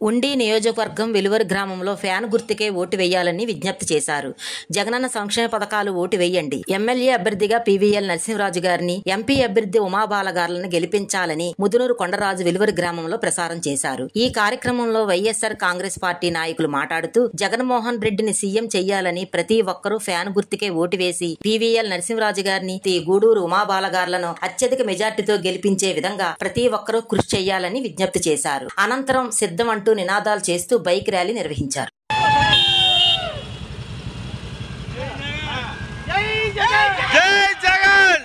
ఉండి నియోజకవర్గం వెలువరు గ్రామంలో ఫ్యాన్ గుర్తుకే ఓటు వేయాలని విజ్ఞప్తి చేశారు. జగనన్న సంక్షేమ పథకాలు ఓటు వేయండి, ఎమ్మెల్యే అభ్యర్థిగా పీవీఎల్ నరసింహరాజు గారిని, ఎంపీ అభ్యర్థి ఉమాబాల గారులను గెలిపించాలని ముదునూరు కొండరాజు వెలువరు గ్రామంలో ప్రసారం చేశారు. ఈ కార్యక్రమంలో వైఎస్ఆర్ కాంగ్రెస్ పార్టీ నాయకులు మాట్లాడుతూ జగన్మోహన్ రెడ్డిని సీఎం చెయ్యాలని ప్రతి ఒక్కరూ ఫ్యాన్ గుర్తుకే ఓటు వేసి పీవీఎల్ నరసింహరాజు గారిని, గూడూరు ఉమాబాల గారులను అత్యధిక మెజార్టీతో గెలిపించే విధంగా ప్రతి ఒక్కరూ కృషి చేయాలని విజ్ఞప్తి చేశారు. అనంతరం సిద్ధం అంటూ నినాదాలు చేస్తూ బైక్ ర్యాలీ నిర్వహించారు. జై జగన్.